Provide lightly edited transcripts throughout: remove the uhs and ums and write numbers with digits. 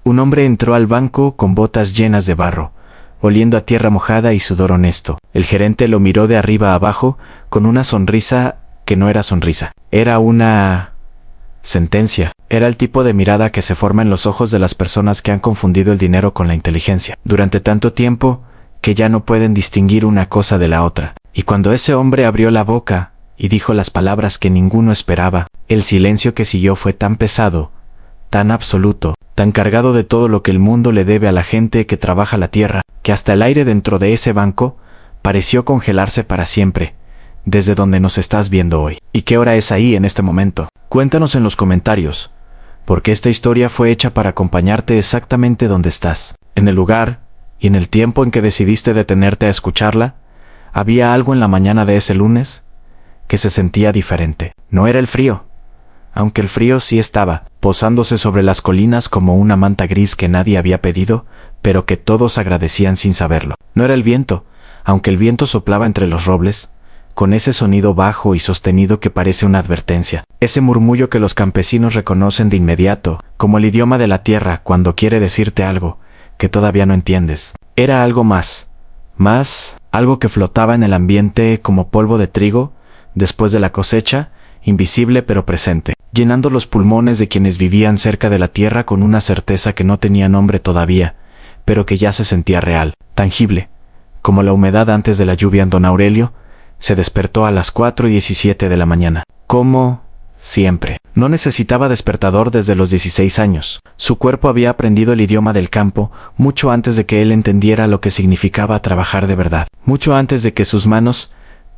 Un hombre entró al banco con botas llenas de barro, oliendo a tierra mojada y sudor honesto. El gerente lo miró de arriba a abajo con una sonrisa que no era sonrisa. Era una sentencia. Era el tipo de mirada que se forma en los ojos de las personas que han confundido el dinero con la inteligencia durante tanto tiempo que ya no pueden distinguir una cosa de la otra. Y cuando ese hombre abrió la boca y dijo las palabras que ninguno esperaba, el silencio que siguió fue tan pesado, tan absoluto, tan cargado de todo lo que el mundo le debe a la gente que trabaja la tierra, que hasta el aire dentro de ese banco pareció congelarse para siempre, desde donde nos estás viendo hoy. ¿Y qué hora es ahí en este momento? Cuéntanos en los comentarios, porque esta historia fue hecha para acompañarte exactamente donde estás. En el lugar y en el tiempo en que decidiste detenerte a escucharla, había algo en la mañana de ese lunes que se sentía diferente. No era el frío, aunque el frío sí estaba, posándose sobre las colinas como una manta gris que nadie había pedido, pero que todos agradecían sin saberlo. No era el viento, aunque el viento soplaba entre los robles, con ese sonido bajo y sostenido que parece una advertencia. Ese murmullo que los campesinos reconocen de inmediato, como el idioma de la tierra cuando quiere decirte algo que todavía no entiendes. Era algo más, algo que flotaba en el ambiente como polvo de trigo después de la cosecha, invisible pero presente, llenando los pulmones de quienes vivían cerca de la tierra con una certeza que no tenía nombre todavía, pero que ya se sentía real, tangible, como la humedad antes de la lluvia en Don Aurelio. Se despertó a las 4:17 de la mañana. Como siempre. No necesitaba despertador desde los 16 años. Su cuerpo había aprendido el idioma del campo mucho antes de que él entendiera lo que significaba trabajar de verdad. Mucho antes de que sus manos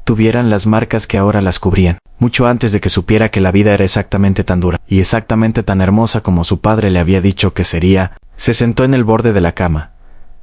tuvieran las marcas que ahora las cubrían. Mucho antes de que supiera que la vida era exactamente tan dura y exactamente tan hermosa como su padre le había dicho que sería. Se sentó en el borde de la cama,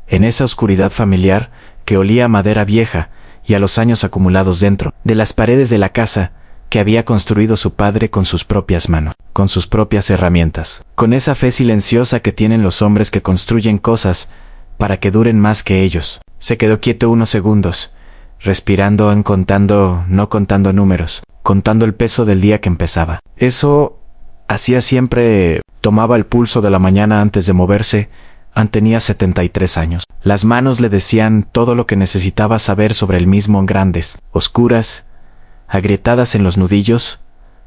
en esa oscuridad familiar que olía a madera vieja y a los años acumulados dentro de las paredes de la casa que había construido su padre con sus propias manos, con sus propias herramientas, con esa fe silenciosa que tienen los hombres que construyen cosas para que duren más que ellos. Se quedó quieto unos segundos, respirando, no contando números, contando el peso del día que empezaba. Eso hacía siempre. Tomaba el pulso de la mañana antes de moverse. Tenía 73 años. Las manos le decían todo lo que necesitaba saber sobre él mismo, grandes, oscuras, agrietadas en los nudillos,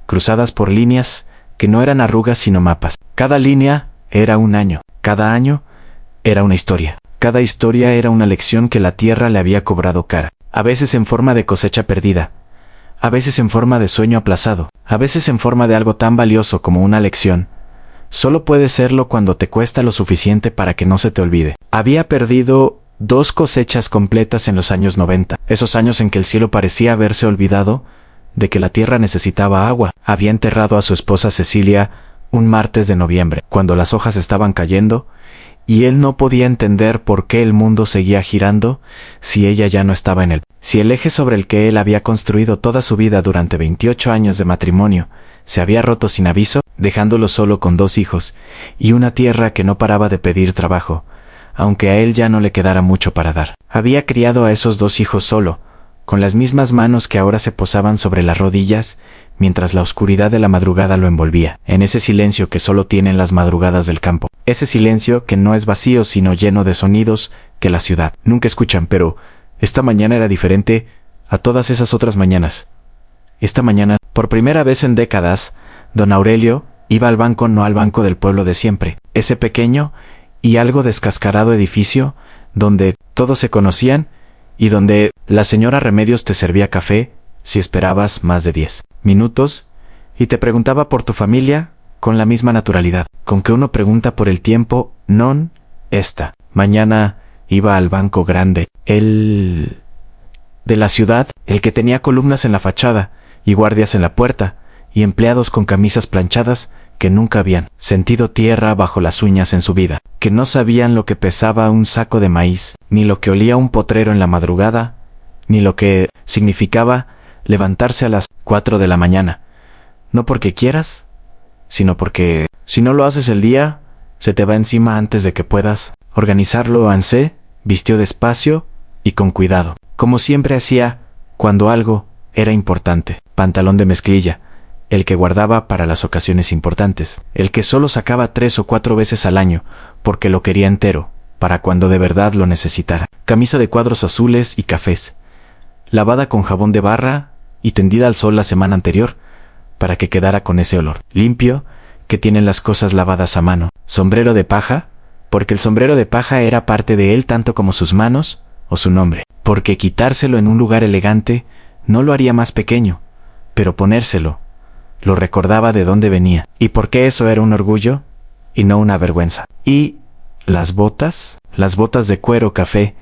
cruzadas por líneas que no eran arrugas sino mapas. Cada línea era un año, cada año era una historia, cada historia era una lección que la tierra le había cobrado cara, a veces en forma de cosecha perdida, a veces en forma de sueño aplazado, a veces en forma de algo tan valioso como una lección. Solo puede serlo cuando te cuesta lo suficiente para que no se te olvide. Había perdido 2 cosechas completas en los años 90, esos años en que el cielo parecía haberse olvidado de que la tierra necesitaba agua. Había enterrado a su esposa Cecilia un martes de noviembre, cuando las hojas estaban cayendo, y él no podía entender por qué el mundo seguía girando si ella ya no estaba en él. Si el eje sobre el que él había construido toda su vida durante 28 años de matrimonio se había roto sin aviso, dejándolo solo con 2 hijos y una tierra que no paraba de pedir trabajo, aunque a él ya no le quedara mucho para dar. Había criado a esos 2 hijos solo, con las mismas manos que ahora se posaban sobre las rodillas, mientras la oscuridad de la madrugada lo envolvía, en ese silencio que solo tienen las madrugadas del campo. Ese silencio que no es vacío sino lleno de sonidos que la ciudad nunca escuchan, pero esta mañana era diferente a todas esas otras mañanas. Esta mañana, por primera vez en décadas, Don Aurelio iba al banco, no al banco del pueblo de siempre, ese pequeño y algo descascarado edificio donde todos se conocían y donde la señora Remedios te servía café si esperabas más de 10 minutos y te preguntaba por tu familia con la misma naturalidad con que uno pregunta por el tiempo. Non esta mañana iba al banco grande, el de la ciudad, el que tenía columnas en la fachada y guardias en la puerta y empleados con camisas planchadas que nunca habían sentido tierra bajo las uñas en su vida, que no sabían lo que pesaba un saco de maíz, ni lo que olía un potrero en la madrugada, ni lo que significaba levantarse a las 4 de la mañana, no porque quieras, sino porque si no lo haces el día, se te va encima antes de que puedas organizarlo. Ansé vistió despacio y con cuidado, como siempre hacía cuando algo era importante. Pantalón de mezclilla, el que guardaba para las ocasiones importantes, el que solo sacaba 3 o 4 veces al año, porque lo quería entero, para cuando de verdad lo necesitara. Camisa de cuadros azules y cafés, lavada con jabón de barra y tendida al sol la semana anterior, para que quedara con ese olor limpio que tienen las cosas lavadas a mano. Sombrero de paja, porque el sombrero de paja era parte de él tanto como sus manos o su nombre, porque quitárselo en un lugar elegante no lo haría más pequeño, pero ponérselo lo recordaba de dónde venía, y porque eso era un orgullo y no una vergüenza. Y las botas de cuero café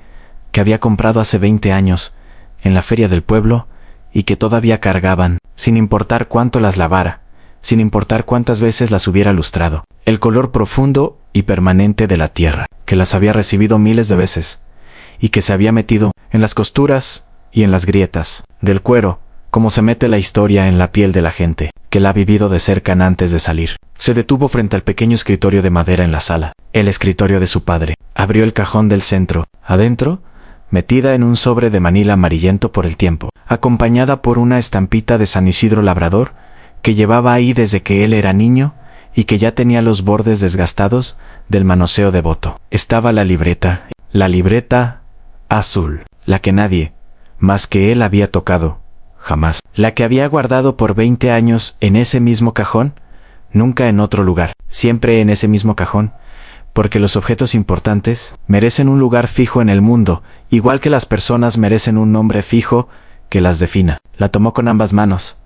que había comprado hace 20 años en la feria del pueblo y que todavía cargaban, sin importar cuánto las lavara, sin importar cuántas veces las hubiera lustrado. El color profundo y permanente de la tierra, que las había recibido miles de veces, y que se había metido en las costuras y en las grietas del cuero, como se mete la historia en la piel de la gente que la ha vivido de cerca antes de salir. Se detuvo frente al pequeño escritorio de madera en la sala, el escritorio de su padre. Abrió el cajón del centro. Adentro, metida en un sobre de manila amarillento por el tiempo, acompañada por una estampita de San Isidro Labrador, que llevaba ahí desde que él era niño y que ya tenía los bordes desgastados del manoseo devoto. Estaba la libreta azul, la que nadie, más que él, había tocado, jamás. La que había guardado por 20 años en ese mismo cajón, nunca en otro lugar, siempre en ese mismo cajón, porque los objetos importantes merecen un lugar fijo en el mundo, igual que las personas merecen un nombre fijo que las defina. La tomó con ambas manos.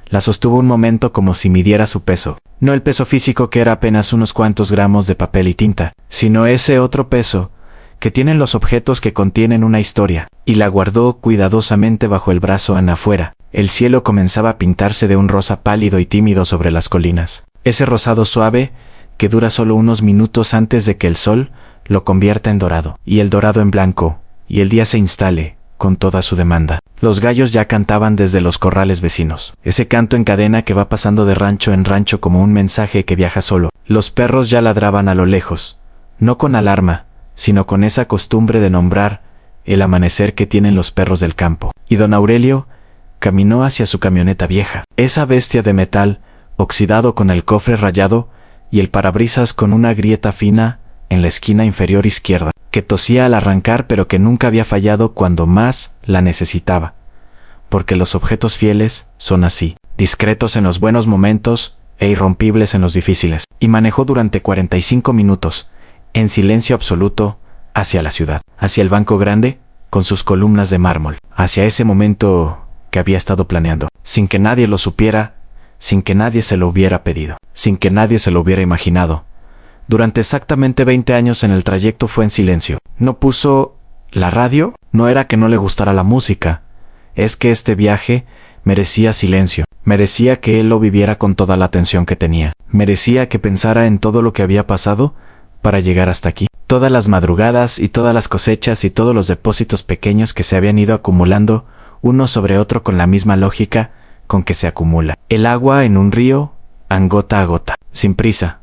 La sostuvo un momento como si midiera su peso. No el peso físico, que era apenas unos cuantos gramos de papel y tinta, sino ese otro peso que tienen los objetos que contienen una historia, y la guardó cuidadosamente bajo el brazo afuera. El cielo comenzaba a pintarse de un rosa pálido y tímido sobre las colinas. Ese rosado suave que dura solo unos minutos antes de que el sol lo convierta en dorado, y el dorado en blanco, y el día se instale con toda su demanda. Los gallos ya cantaban desde los corrales vecinos, ese canto en cadena que va pasando de rancho en rancho como un mensaje que viaja solo. Los perros ya ladraban a lo lejos, no con alarma, sino con esa costumbre de nombrar el amanecer que tienen los perros del campo. Y don Aurelio caminó hacia su camioneta vieja, esa bestia de metal, oxidado con el cofre rayado y el parabrisas con una grieta fina en la esquina inferior izquierda, que tosía al arrancar pero que nunca había fallado cuando más la necesitaba, porque los objetos fieles son así, discretos en los buenos momentos e irrompibles en los difíciles. Y manejó durante 45 minutos, en silencio absoluto, hacia la ciudad, hacia el banco grande, con sus columnas de mármol, hacia ese momento que había estado planeando, sin que nadie lo supiera, sin que nadie se lo hubiera pedido, sin que nadie se lo hubiera imaginado. Durante exactamente 20 años en el trayecto fue en silencio. No puso la radio, no era que no le gustara la música, es que este viaje merecía silencio, merecía que él lo viviera con toda la atención que tenía, merecía que pensara en todo lo que había pasado para llegar hasta aquí. Todas las madrugadas y todas las cosechas y todos los depósitos pequeños que se habían ido acumulando uno sobre otro con la misma lógica con que se acumula el agua en un río, gota a gota, sin prisa,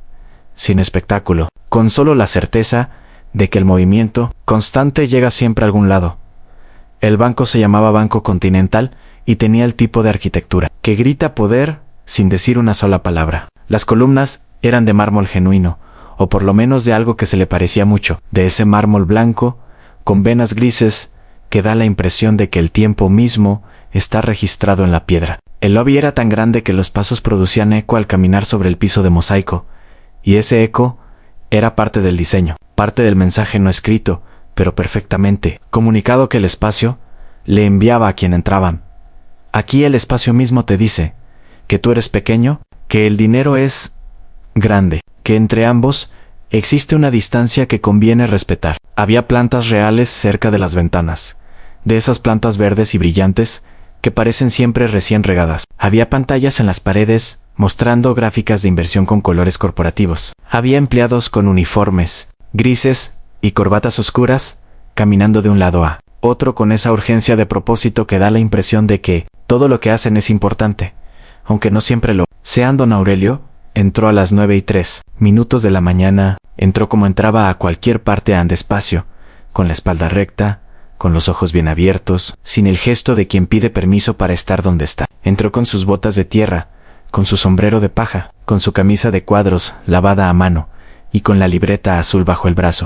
sin espectáculo, con solo la certeza de que el movimiento constante llega siempre a algún lado. El banco se llamaba Banco Continental y tenía el tipo de arquitectura que grita poder sin decir una sola palabra. Las columnas eran de mármol genuino, o por lo menos de algo que se le parecía mucho, de ese mármol blanco, con venas grises, que da la impresión de que el tiempo mismo está registrado en la piedra. El lobby era tan grande que los pasos producían eco al caminar sobre el piso de mosaico, y ese eco era parte del diseño, parte del mensaje no escrito, pero perfectamente comunicado que el espacio le enviaba a quien entraban. Aquí el espacio mismo te dice que tú eres pequeño, que el dinero es grande, que entre ambos existe una distancia que conviene respetar. Había plantas reales cerca de las ventanas, de esas plantas verdes y brillantes que parecen siempre recién regadas. Había pantallas en las paredes mostrando gráficas de inversión con colores corporativos. Había empleados con uniformes grises y corbatas oscuras caminando de un lado a otro con esa urgencia de propósito que da la impresión de que todo lo que hacen es importante, aunque no siempre lo sea. Don Aurelio entró a las 9:03 de la mañana, entró como entraba a cualquier parte despacio, con la espalda recta, con los ojos bien abiertos, sin el gesto de quien pide permiso para estar donde está. Entró con sus botas de tierra, con su sombrero de paja, con su camisa de cuadros lavada a mano y con la libreta azul bajo el brazo.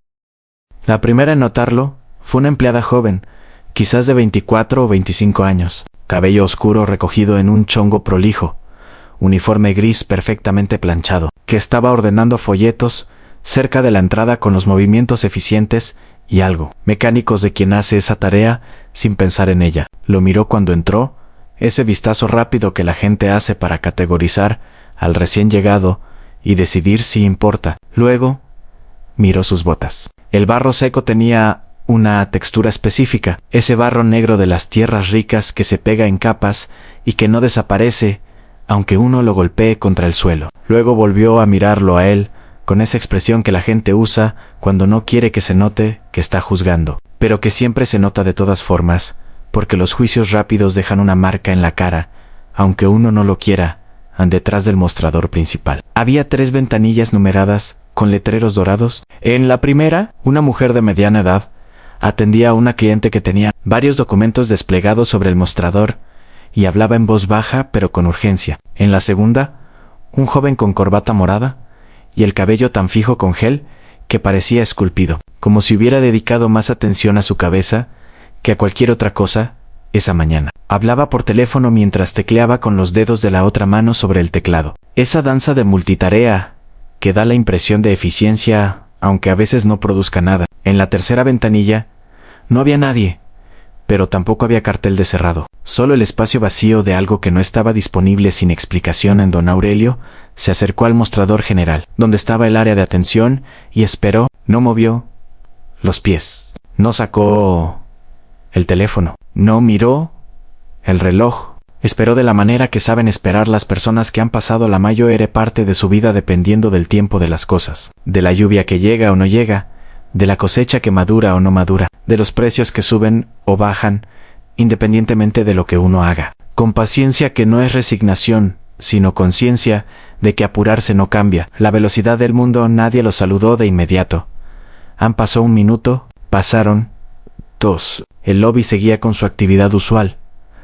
La primera en notarlo fue una empleada joven, quizás de 24 o 25 años, cabello oscuro recogido en un chongo prolijo, uniforme gris perfectamente planchado, que estaba ordenando folletos cerca de la entrada con los movimientos eficientes y algo mecánicos de quien hace esa tarea sin pensar en ella. Lo miró cuando entró, ese vistazo rápido que la gente hace para categorizar al recién llegado y decidir si importa. Luego, miró sus botas. El barro seco tenía una textura específica, ese barro negro de las tierras ricas que se pega en capas y que no desaparece aunque uno lo golpee contra el suelo. Luego volvió a mirarlo a él, con esa expresión que la gente usa cuando no quiere que se note que está juzgando, pero que siempre se nota de todas formas, porque los juicios rápidos dejan una marca en la cara, aunque uno no lo quiera, detrás del mostrador principal. Había 3 ventanillas numeradas con letreros dorados. En la primera, una mujer de mediana edad atendía a una cliente que tenía varios documentos desplegados sobre el mostrador y hablaba en voz baja pero con urgencia. En la segunda, un joven con corbata morada y el cabello tan fijo con gel que parecía esculpido, como si hubiera dedicado más atención a su cabeza que a cualquier otra cosa esa mañana. Hablaba por teléfono mientras tecleaba con los dedos de la otra mano sobre el teclado. Esa danza de multitarea que da la impresión de eficiencia, aunque a veces no produzca nada. En la tercera ventanilla no había nadie, pero tampoco había cartel de cerrado. Solo el espacio vacío de algo que no estaba disponible sin explicación en don Aurelio se acercó al mostrador general, donde estaba el área de atención, y esperó. No movió los pies. No sacó el teléfono. No miró el reloj. Esperó de la manera que saben esperar las personas que han pasado la mayor parte de su vida dependiendo del tiempo de las cosas, de la lluvia que llega o no llega, de la cosecha que madura o no madura, de los precios que suben o bajan, independientemente de lo que uno haga. Con paciencia que no es resignación, sino conciencia de que apurarse no cambia. La velocidad del mundo nadie lo saludó de inmediato. Pasó 1 minuto, pasaron 2. El lobby seguía con su actividad usual,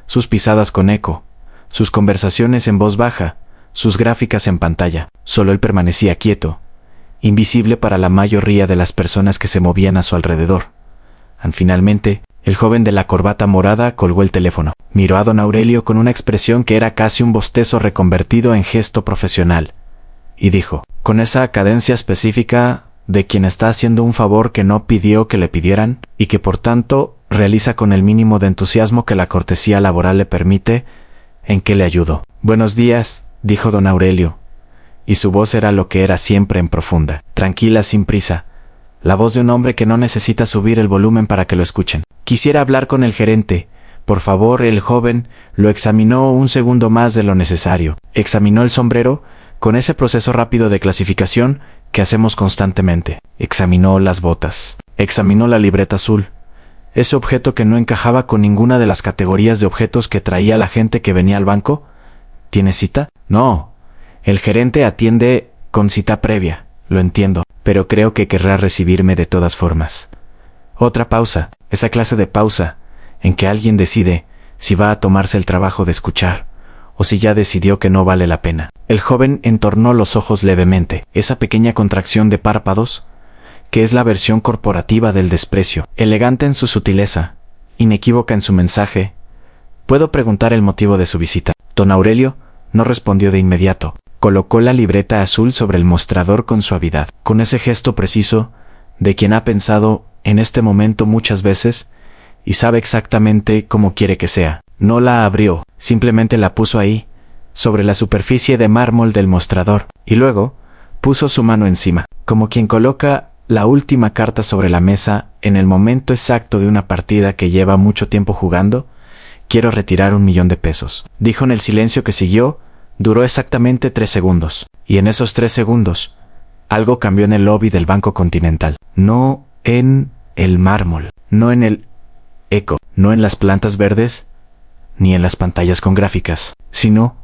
sus pisadas con eco, sus conversaciones en voz baja, sus gráficas en pantalla. Solo él permanecía quieto, invisible para la mayoría de las personas que se movían a su alrededor. Finalmente, el joven de la corbata morada colgó el teléfono. Miró a don Aurelio con una expresión que era casi un bostezo reconvertido en gesto profesional, y dijo, con esa cadencia específica de quien está haciendo un favor que no pidió que le pidieran, y que por tanto realiza con el mínimo de entusiasmo que la cortesía laboral le permite, ¿en qué le ayudo? Buenos días, dijo don Aurelio, y su voz era lo que era siempre en profunda, tranquila, sin prisa, la voz de un hombre que no necesita subir el volumen para que lo escuchen. Quisiera hablar con el gerente. Por favor. El joven lo examinó 1 segundo más de lo necesario. Examinó el sombrero con ese proceso rápido de clasificación que hacemos constantemente. Examinó las botas. Examinó la libreta azul. Ese objeto que no encajaba con ninguna de las categorías de objetos que traía la gente que venía al banco. ¿Tiene cita? No. El gerente atiende con cita previa. Lo entiendo, pero creo que querrá recibirme de todas formas. Otra pausa. Esa clase de pausa en que alguien decide si va a tomarse el trabajo de escuchar o si ya decidió que no vale la pena. El joven entornó los ojos levemente. Esa pequeña contracción de párpados, que es la versión corporativa del desprecio, elegante en su sutileza, inequívoca en su mensaje. ¿Puedo preguntar el motivo de su visita? Don Aurelio no respondió de inmediato. Colocó la libreta azul sobre el mostrador con suavidad, con ese gesto preciso de quien ha pensado en este momento muchas veces y sabe exactamente cómo quiere que sea. No la abrió, simplemente la puso ahí, sobre la superficie de mármol del mostrador, y luego puso su mano encima, como quien coloca la última carta sobre la mesa en el momento exacto de una partida que lleva mucho tiempo jugando. Quiero retirar 1 millón de pesos, dijo en el silencio que siguió. Duró exactamente 3 segundos, y en esos 3 segundos, algo cambió en el lobby del Banco Continental. No en el mármol, no en el eco, no en las plantas verdes, ni en las pantallas con gráficas, sino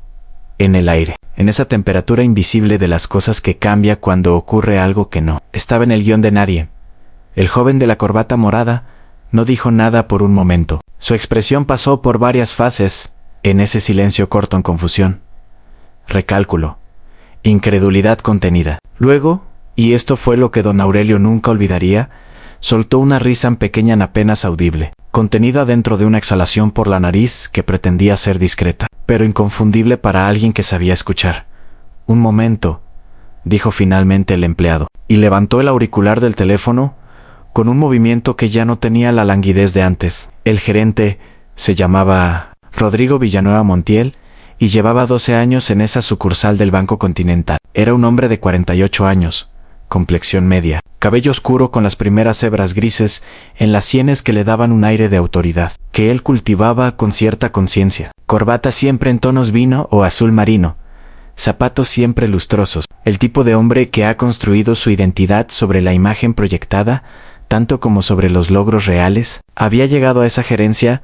en el aire, en esa temperatura invisible de las cosas que cambia cuando ocurre algo que no estaba en el guión de nadie. El joven de la corbata morada no dijo nada por un momento. Su expresión pasó por varias fases en ese silencio corto en confusión. recálculo, incredulidad contenida. Luego, y esto fue lo que don Aurelio nunca olvidaría, soltó una risa pequeña apenas audible, contenida dentro de una exhalación por la nariz que pretendía ser discreta, pero inconfundible para alguien que sabía escuchar. «Un momento», dijo finalmente el empleado, y levantó el auricular del teléfono con un movimiento que ya no tenía la languidez de antes. El gerente se llamaba Rodrigo Villanueva Montiel y llevaba 12 años en esa sucursal del Banco Continental. Era un hombre de 48 años, complexión media, cabello oscuro con las primeras hebras grises en las sienes que le daban un aire de autoridad, que él cultivaba con cierta conciencia. Corbata siempre en tonos vino o azul marino, zapatos siempre lustrosos, el tipo de hombre que ha construido su identidad sobre la imagen proyectada, tanto como sobre los logros reales. Había llegado a esa gerencia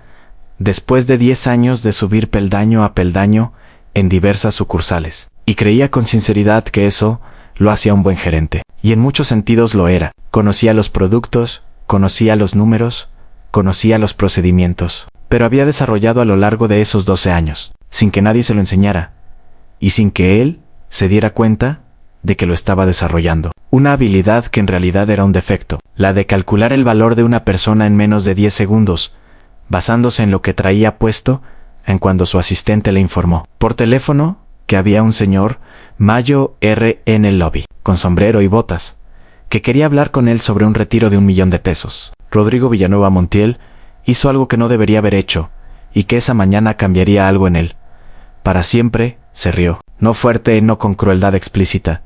después de 10 años de subir peldaño a peldaño en diversas sucursales, y creía con sinceridad que eso lo hacía un buen gerente. Y en muchos sentidos lo era. Conocía los productos, conocía los números, conocía los procedimientos, pero había desarrollado a lo largo de esos 12 años, sin que nadie se lo enseñara, y sin que él se diera cuenta de que lo estaba desarrollando. Una habilidad que en realidad era un defecto, la de calcular el valor de una persona en menos de 10 segundos, basándose en lo que traía puesto en cuando su asistente le informó por teléfono que había un señor Mayo R. en el lobby, con sombrero y botas, que quería hablar con él sobre un retiro de $1.000.000. Rodrigo Villanueva Montiel hizo algo que no debería haber hecho, y que esa mañana cambiaría algo en él. Para siempre se rió, no fuerte, no con crueldad explícita,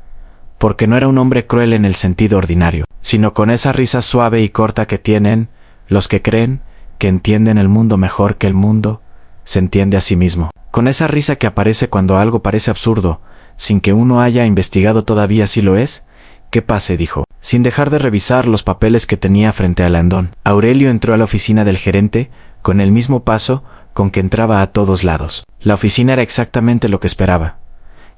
porque no era un hombre cruel en el sentido ordinario, sino con esa risa suave y corta que tienen los que creen que entienden el mundo mejor que el mundo se entiende a sí mismo. Con esa risa que aparece cuando algo parece absurdo, sin que uno haya investigado todavía si lo es. «¿Qué pase?», dijo, sin dejar de revisar los papeles que tenía frente al andón. Aurelio entró a la oficina del gerente con el mismo paso con que entraba a todos lados. La oficina era exactamente lo que esperaba.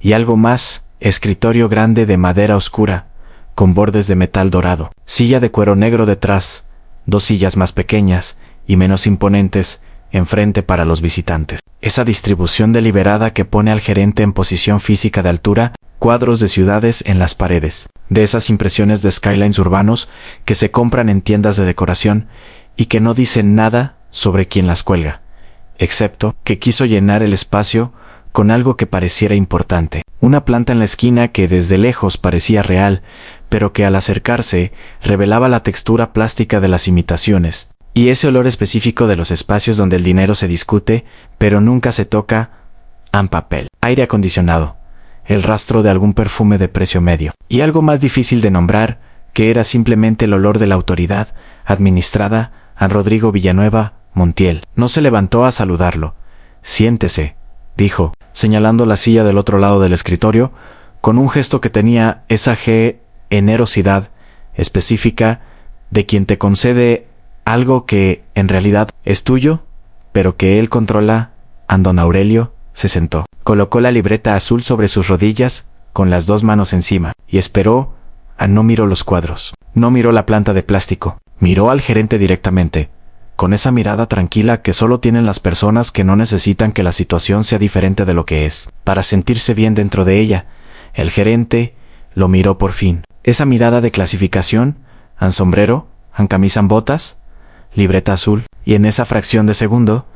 Y algo más, escritorio grande de madera oscura, con bordes de metal dorado, silla de cuero negro detrás, 2 sillas más pequeñas y menos imponentes enfrente para los visitantes. Esa distribución deliberada que pone al gerente en posición física de altura, cuadros de ciudades en las paredes, de esas impresiones de skylines urbanos que se compran en tiendas de decoración y que no dicen nada sobre quién las cuelga, excepto que quiso llenar el espacio con algo que pareciera importante. Una planta en la esquina que desde lejos parecía real, pero que al acercarse revelaba la textura plástica de las imitaciones, y ese olor específico de los espacios donde el dinero se discute, pero nunca se toca, en papel. Aire acondicionado, el rastro de algún perfume de precio medio, y algo más difícil de nombrar, que era simplemente el olor de la autoridad administrada a Rodrigo Villanueva Montiel. No se levantó a saludarlo. «Siéntese», dijo, señalando la silla del otro lado del escritorio, con un gesto que tenía esa generosidad específica de quien te concede algo que en realidad es tuyo, pero que él controla. Don Aurelio se sentó, colocó la libreta azul sobre sus rodillas con las 2 manos encima y esperó. No miró los cuadros, no miró la planta de plástico, miró al gerente directamente, con esa mirada tranquila que solo tienen las personas que no necesitan que la situación sea diferente de lo que es, para sentirse bien dentro de ella. El gerente lo miró por fin. Esa mirada de clasificación, en sombrero, en camisa en botas, libreta azul, y en esa fracción de segundo,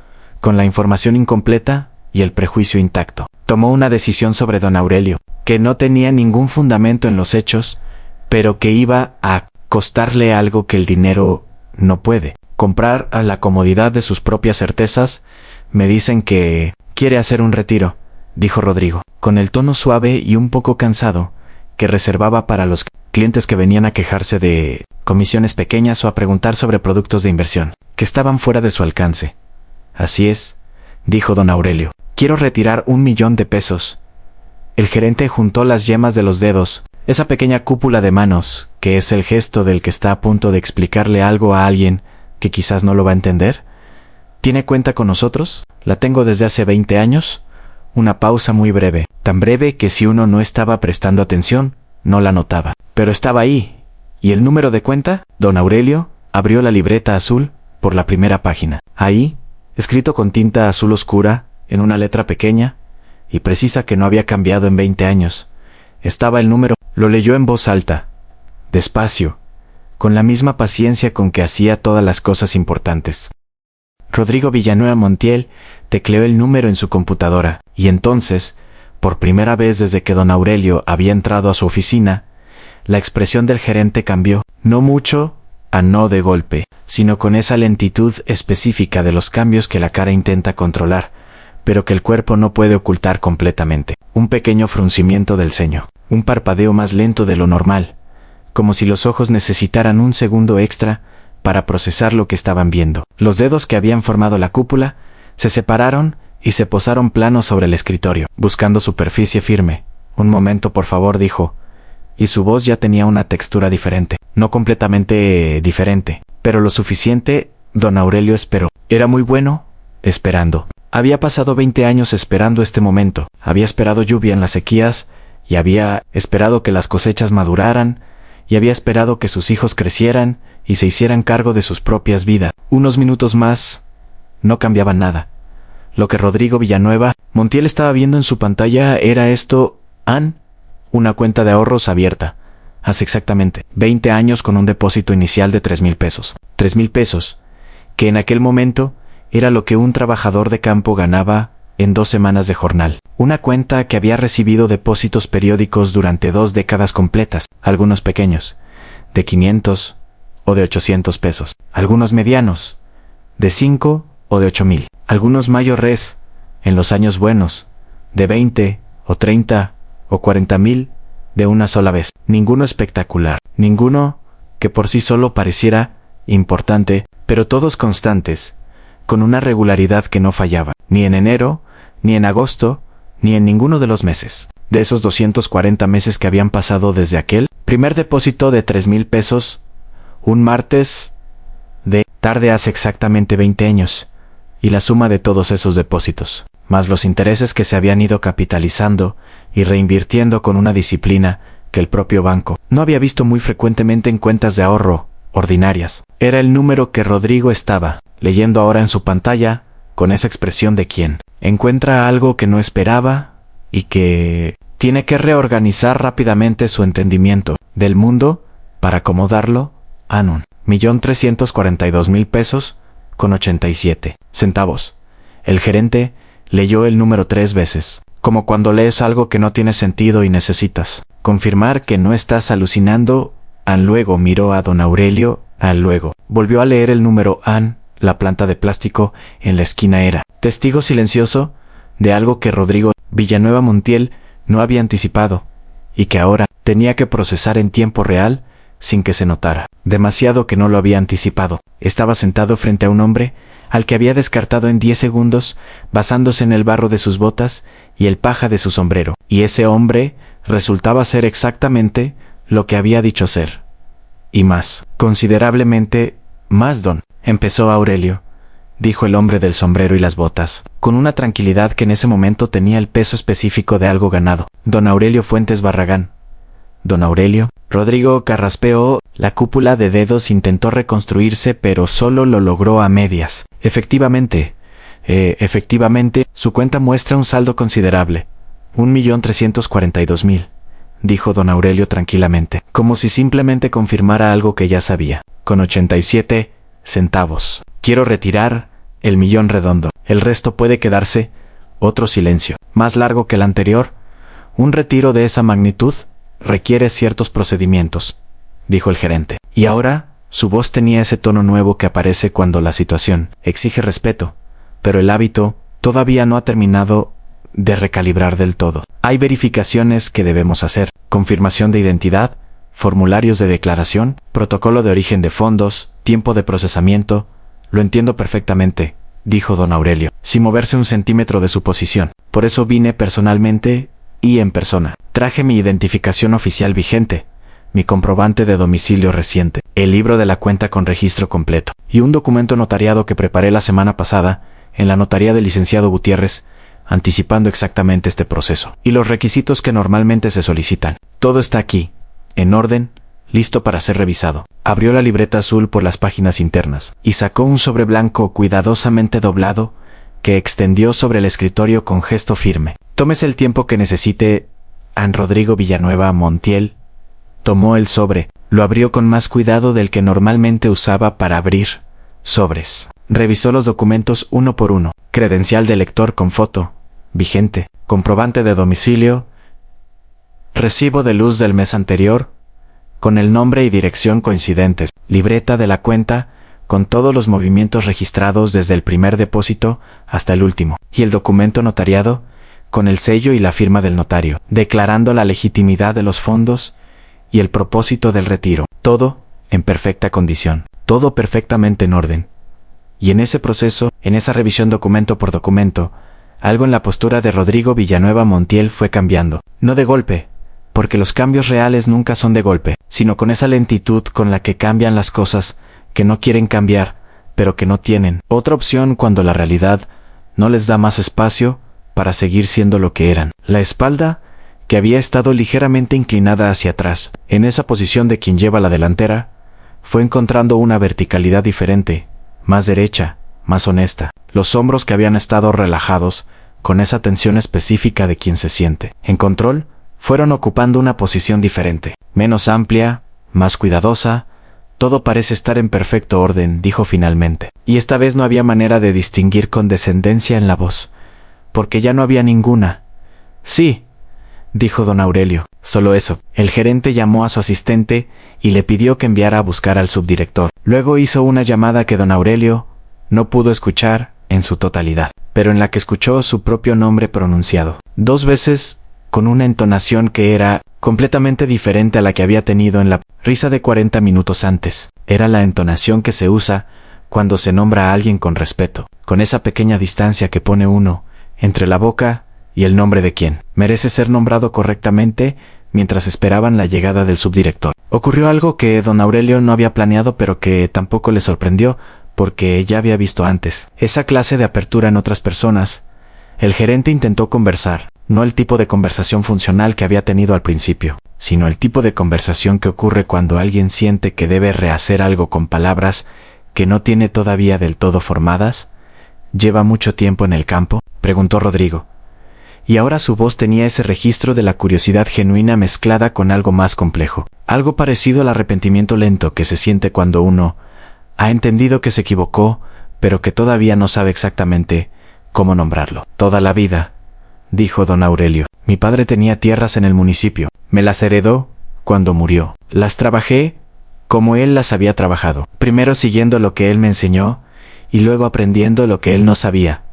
con la información incompleta y el prejuicio intacto, tomó una decisión sobre don Aurelio, que no tenía ningún fundamento en los hechos, pero que iba a costarle algo que el dinero no puede comprar. A la comodidad de sus propias certezas. «Me dicen que quiere hacer un retiro», dijo Rodrigo, con el tono suave y un poco cansado que reservaba para los clientes que venían a quejarse de comisiones pequeñas o a preguntar sobre productos de inversión que estaban fuera de su alcance. «Así es», dijo don Aurelio. «Quiero retirar $1.000.000. El gerente juntó las yemas de los dedos, esa pequeña cúpula de manos, que es el gesto del que está a punto de explicarle algo a alguien que quizás no lo va a entender. «¿Tiene cuenta con nosotros? La tengo desde hace 20 años. Una pausa muy breve, tan breve que si uno no estaba prestando atención, no la notaba. Pero estaba ahí. ¿Y el número de cuenta?» Don Aurelio abrió la libreta azul por la primera página. Ahí, escrito con tinta azul oscura, en una letra pequeña, y precisa que no había cambiado en 20 años. Estaba el número. Lo leyó en voz alta, despacio, con la misma paciencia con que hacía todas las cosas importantes. Rodrigo Villanueva Montiel tecleó el número en su computadora, y entonces, por primera vez desde que don Aurelio había entrado a su oficina, la expresión del gerente cambió, no mucho, a no de golpe, sino con esa lentitud específica de los cambios que la cara intenta controlar, pero que el cuerpo no puede ocultar completamente. Un pequeño fruncimiento del ceño, un parpadeo más lento de lo normal, como si los ojos necesitaran un segundo extra para procesar lo que estaban viendo. Los dedos que habían formado la cúpula se separaron y se posaron planos sobre el escritorio, buscando superficie firme. Un momento, por favor, dijo, y su voz ya tenía una textura diferente. No completamente diferente, pero lo suficiente. Don Aurelio esperó. Era muy bueno esperando. Había pasado 20 años esperando este momento. Había esperado lluvia en las sequías, y había esperado que las cosechas maduraran, y había esperado que sus hijos crecieran y se hicieran cargo de sus propias vidas. Unos minutos más no cambiaban nada. Lo que Rodrigo Villanueva Montiel estaba viendo en su pantalla era esto: una cuenta de ahorros abierta, hace exactamente 20 años, con un depósito inicial de 3,000 pesos. 3,000 pesos, que en aquel momento era lo que un trabajador de campo ganaba en 2 semanas de jornal. Una cuenta que había recibido depósitos periódicos durante 2 décadas completas, algunos pequeños, de 500 o de 800 pesos, algunos medianos, de 5 o de 8,000, algunos mayores, en los años buenos, de 20 o 30 o 40,000 de una sola vez. Ninguno espectacular, ninguno que por sí solo pareciera importante, pero todos constantes, con una regularidad que no fallaba, ni en enero, ni en agosto, ni en ninguno de los meses. De esos 240 meses que habían pasado desde aquel primer depósito de 3,000 pesos, un martes de tarde hace exactamente 20 años, y la suma de todos esos depósitos, más los intereses que se habían ido capitalizando y reinvirtiendo con una disciplina que el propio banco no había visto muy frecuentemente en cuentas de ahorro ordinarias. Era el número que Rodrigo estaba leyendo ahora en su pantalla, con esa expresión de quien encuentra algo que no esperaba y que tiene que reorganizar rápidamente su entendimiento del mundo para acomodarlo a 1,342,000 pesos con 87 centavos. El gerente leyó el número 3 veces, como cuando lees algo que no tiene sentido y necesitas confirmar que no estás alucinando. Luego miró a don Aurelio. Luego volvió a leer el número. La planta de plástico en la esquina era testigo silencioso de algo que Rodrigo Villanueva Montiel no había anticipado y que ahora tenía que procesar en tiempo real sin que se notara. Demasiado que no lo había anticipado. Estaba sentado frente a un hombre al que había descartado en 10 segundos basándose en el barro de sus botas y el paja de su sombrero. Y ese hombre resultaba ser exactamente lo que había dicho ser. Y más, considerablemente más. Empezó Aurelio, dijo el hombre del sombrero y las botas, con una tranquilidad que en ese momento tenía el peso específico de algo ganado. Don Aurelio Fuentes Barragán. Don Aurelio. Rodrigo carraspeó la cúpula de dedos, intentó reconstruirse, pero solo lo logró a medias. Efectivamente, su cuenta muestra un saldo considerable. 1,342,000, dijo don Aurelio tranquilamente, como si simplemente confirmara algo que ya sabía. Con 87 centavos. Quiero retirar el millón redondo. El resto puede quedarse. Otro silencio, más largo que el anterior. Un retiro de esa magnitud requiere ciertos procedimientos, dijo el gerente. Y ahora, su voz tenía ese tono nuevo que aparece cuando la situación exige respeto, pero el hábito todavía no ha terminado de recalibrar del todo. Hay verificaciones que debemos hacer: confirmación de identidad, formularios de declaración, protocolo de origen de fondos, tiempo de procesamiento. Lo entiendo perfectamente, dijo don Aurelio, sin moverse un centímetro de su posición. Por eso vine personalmente y en persona. Traje mi identificación oficial vigente, mi comprobante de domicilio reciente, el libro de la cuenta con registro completo, y un documento notariado que preparé la semana pasada en la notaría del licenciado Gutiérrez, anticipando exactamente este proceso, y los requisitos que normalmente se solicitan. Todo está aquí, en orden, listo para ser revisado. Abrió la libreta azul por las páginas internas y sacó un sobre blanco cuidadosamente doblado que extendió sobre el escritorio con gesto firme. Tómese el tiempo que necesite. An Rodrigo Villanueva Montiel tomó el sobre, lo abrió con más cuidado del que normalmente usaba para abrir sobres. Revisó los documentos uno por uno. Credencial de lector con foto, vigente, comprobante de domicilio, recibo de luz del mes anterior, con el nombre y dirección coincidentes, libreta de la cuenta, con todos los movimientos registrados desde el primer depósito hasta el último, y el documento notariado, con el sello y la firma del notario, declarando la legitimidad de los fondos y el propósito del retiro. Todo en perfecta condición, todo perfectamente en orden. Y en ese proceso, en esa revisión documento por documento, algo en la postura de Rodrigo Villanueva Montiel fue cambiando. No de golpe, porque los cambios reales nunca son de golpe, sino con esa lentitud con la que cambian las cosas que no quieren cambiar, pero que no tienen otra opción cuando la realidad no les da más espacio para seguir siendo lo que eran. La espalda, que había estado ligeramente inclinada hacia atrás, en esa posición de quien lleva la delantera, fue encontrando una verticalidad diferente, más derecha, más honesta. Los hombros que habían estado relajados, con esa tensión específica de quien se siente en control, fueron ocupando una posición diferente, menos amplia, más cuidadosa. Todo parece estar en perfecto orden, dijo finalmente. Y esta vez no había manera de distinguir condescendencia en la voz, porque ya no había ninguna. Sí, dijo don Aurelio, solo eso. El gerente llamó a su asistente y le pidió que enviara a buscar al subdirector. Luego hizo una llamada que don Aurelio no pudo escuchar en su totalidad, pero en la que escuchó su propio nombre pronunciado 2 veces con una entonación que era completamente diferente a la que había tenido en la risa de 40 minutos antes. Era la entonación que se usa cuando se nombra a alguien con respeto, con esa pequeña distancia que pone uno entre la boca y el nombre de quien merece ser nombrado correctamente mientras esperaban la llegada del subdirector. Ocurrió algo que don Aurelio no había planeado, pero que tampoco le sorprendió, porque ya había visto antes esa clase de apertura en otras personas. El gerente intentó conversar, no el tipo de conversación funcional que había tenido al principio, sino el tipo de conversación que ocurre cuando alguien siente que debe rehacer algo con palabras que no tiene todavía del todo formadas. ¿Lleva mucho tiempo en el campo?, preguntó Rodrigo. Y ahora su voz tenía ese registro de la curiosidad genuina mezclada con algo más complejo, algo parecido al arrepentimiento lento que se siente cuando uno ha entendido que se equivocó, pero que todavía no sabe exactamente cómo nombrarlo. Toda la vida, dijo don Aurelio. Mi padre tenía tierras en el municipio. Me las heredó cuando murió. Las trabajé como él las había trabajado, primero siguiendo lo que él me enseñó y luego aprendiendo lo que él no sabía,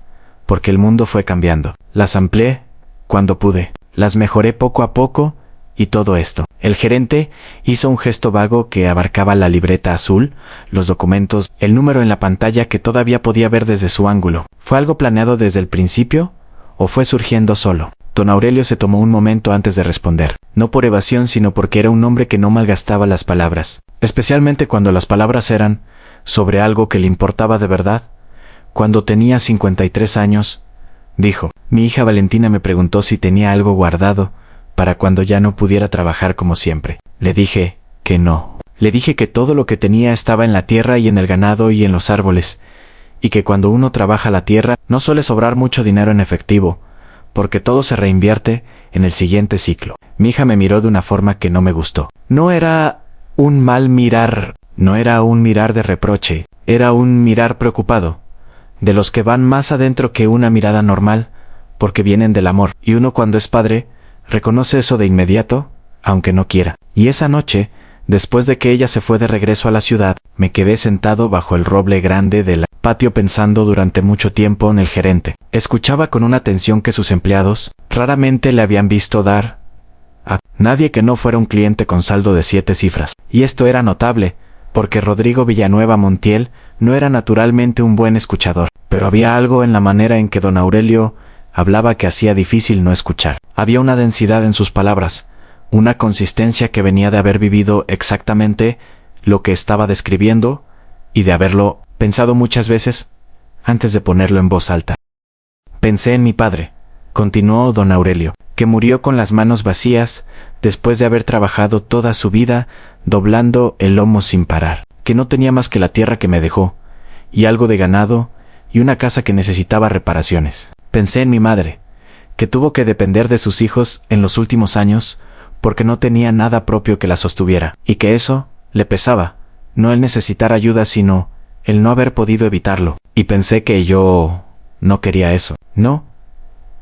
porque el mundo fue cambiando. Las amplié cuando pude, las mejoré poco a poco y todo esto. El gerente hizo un gesto vago que abarcaba la libreta azul, los documentos, el número en la pantalla que todavía podía ver desde su ángulo. ¿Fue algo planeado desde el principio o fue surgiendo solo? Don Aurelio se tomó un momento antes de responder, no por evasión sino porque era un hombre que no malgastaba las palabras, especialmente cuando las palabras eran sobre algo que le importaba de verdad. Cuando tenía 53 años, dijo, mi hija Valentina me preguntó si tenía algo guardado para cuando ya no pudiera trabajar como siempre. Le dije que no. Le dije que todo lo que tenía estaba en la tierra y en el ganado y en los árboles, y que cuando uno trabaja la tierra no suele sobrar mucho dinero en efectivo, porque todo se reinvierte en el siguiente ciclo. Mi hija me miró de una forma que no me gustó. No era un mal mirar, no era un mirar de reproche, era un mirar preocupado, de los que van más adentro que una mirada normal, porque vienen del amor, y uno cuando es padre reconoce eso de inmediato, aunque no quiera. Y esa noche, después de que ella se fue de regreso a la ciudad, me quedé sentado bajo el roble grande del patio pensando durante mucho tiempo en el gerente. Escuchaba con una atención que sus empleados raramente le habían visto dar a nadie que no fuera un cliente con saldo de 7 cifras. Y esto era notable, porque Rodrigo Villanueva Montiel no era naturalmente un buen escuchador, pero había algo en la manera en que don Aurelio hablaba que hacía difícil no escuchar. Había una densidad en sus palabras, una consistencia que venía de haber vivido exactamente lo que estaba describiendo y de haberlo pensado muchas veces antes de ponerlo en voz alta. Pensé en mi padre, continuó don Aurelio, que murió con las manos vacías después de haber trabajado toda su vida doblando el lomo sin parar, que no tenía más que la tierra que me dejó, y algo de ganado y una casa que necesitaba reparaciones. Pensé en mi madre, que tuvo que depender de sus hijos en los últimos años porque no tenía nada propio que la sostuviera, y que eso le pesaba, no el necesitar ayuda sino el no haber podido evitarlo. Y pensé que yo no quería eso, no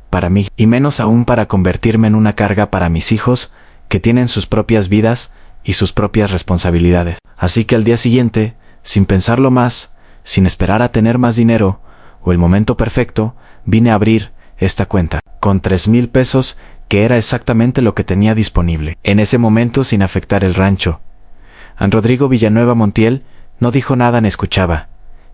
para mí, y menos aún para convertirme en una carga para mis hijos que tienen sus propias vidas y sus propias responsabilidades. Así que al día siguiente, sin pensarlo más, sin esperar a tener más dinero o el momento perfecto, vine a abrir esta cuenta con 3,000 pesos, que era exactamente lo que tenía disponible en ese momento sin afectar el rancho. A Rodrigo Villanueva Montiel no dijo nada ni escuchaba,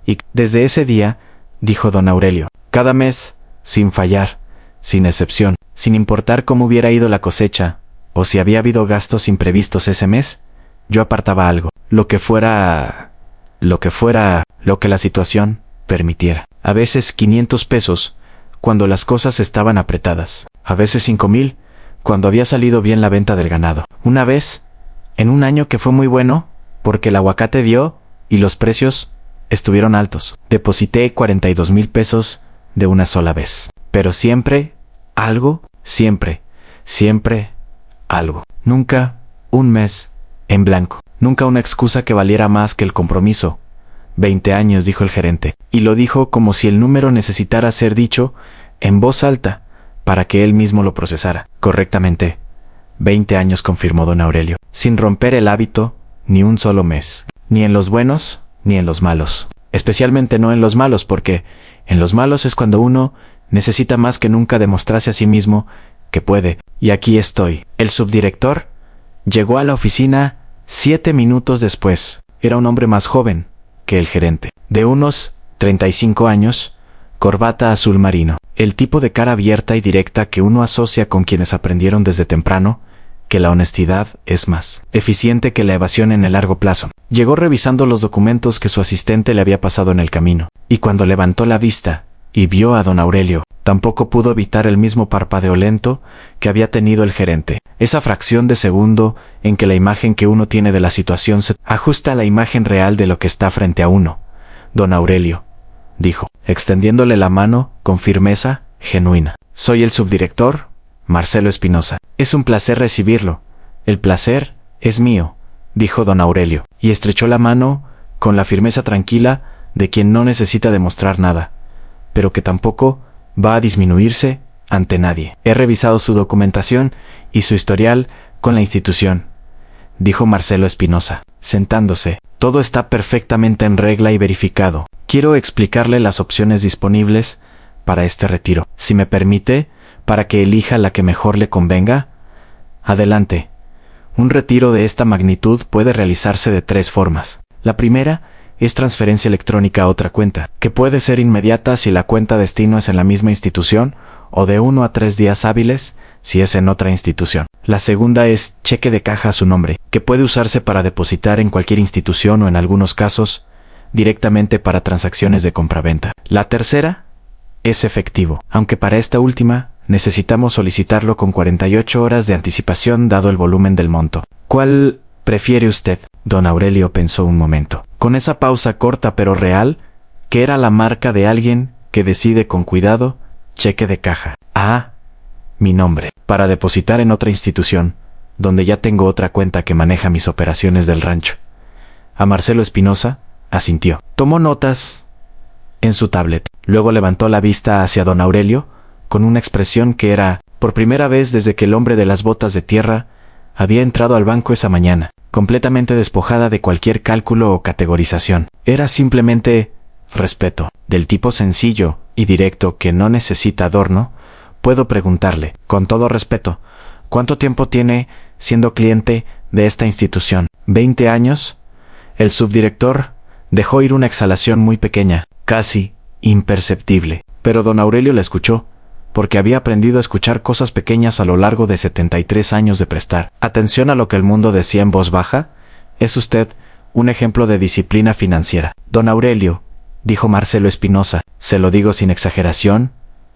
y desde ese día, dijo don Aurelio, cada mes, sin fallar, sin excepción, sin importar cómo hubiera ido la cosecha, o si había habido gastos imprevistos ese mes, yo apartaba algo, lo que la situación permitiera. A veces 500 pesos, cuando las cosas estaban apretadas. A veces 5,000, cuando había salido bien la venta del ganado. Una vez, en un año que fue muy bueno, porque el aguacate dio y los precios estuvieron altos, deposité 42,000 pesos de una sola vez. Pero siempre algo, siempre algo. Nunca un mes en blanco. Nunca una excusa que valiera más que el compromiso. 20 años, dijo el gerente, y lo dijo como si el número necesitara ser dicho en voz alta para que él mismo lo procesara correctamente. 20 años, confirmó don Aurelio, sin romper el hábito ni un solo mes, ni en los buenos ni en los malos. Especialmente no en los malos, porque en los malos es cuando uno necesita más que nunca demostrarse a sí mismo que puede. Y aquí estoy. El subdirector llegó a la oficina 7 minutos después. Era un hombre más joven que el gerente, de unos 35 años, corbata azul marino, el tipo de cara abierta y directa que uno asocia con quienes aprendieron desde temprano que la honestidad es más eficiente que la evasión en el largo plazo. Llegó revisando los documentos que su asistente le había pasado en el camino, y cuando levantó la vista y vio a don Aurelio, tampoco pudo evitar el mismo parpadeo lento que había tenido el gerente. Esa fracción de segundo en que la imagen que uno tiene de la situación se ajusta a la imagen real de lo que está frente a uno. Don Aurelio, dijo, extendiéndole la mano con firmeza genuina. Soy el subdirector, Marcelo Espinosa. Es un placer recibirlo. El placer es mío, dijo don Aurelio, y estrechó la mano con la firmeza tranquila de quien no necesita demostrar nada, pero que tampoco va a disminuirse ante nadie. He revisado su documentación y su historial con la institución, dijo Marcelo Espinosa, sentándose. Todo está perfectamente en regla y verificado. Quiero explicarle las opciones disponibles para este retiro. Si me permite, para que elija la que mejor le convenga. Adelante. Un retiro de esta magnitud puede realizarse de 3 formas. La primera es transferencia electrónica a otra cuenta, que puede ser inmediata si la cuenta destino es en la misma institución, o de 1 a 3 días hábiles si es en otra institución. La segunda es cheque de caja a su nombre, que puede usarse para depositar en cualquier institución o en algunos casos, directamente para transacciones de compraventa. La tercera es efectivo, aunque para esta última necesitamos solicitarlo con 48 horas de anticipación dado el volumen del monto. ¿Cuál prefiere usted? Don Aurelio pensó un momento, con esa pausa corta pero real, que era la marca de alguien que decide con cuidado. Cheque de caja. Ah, mi nombre. Para depositar en otra institución, donde ya tengo otra cuenta que maneja mis operaciones del rancho. A Marcelo Espinosa asintió. Tomó notas en su tablet. Luego levantó la vista hacia don Aurelio, con una expresión que era, por primera vez desde que el hombre de las botas de tierra había entrado al banco esa mañana, completamente despojada de cualquier cálculo o categorización. Era simplemente respeto, del tipo sencillo y directo que no necesita adorno. Puedo preguntarle, con todo respeto, ¿cuánto tiempo tiene siendo cliente de esta institución? ¿20 años? El subdirector dejó ir una exhalación muy pequeña, casi imperceptible, pero don Aurelio la escuchó, porque había aprendido a escuchar cosas pequeñas a lo largo de 73 años de prestar atención a lo que el mundo decía en voz baja. Es usted un ejemplo de disciplina financiera. Don Aurelio, dijo Marcelo Espinosa, se lo digo sin exageración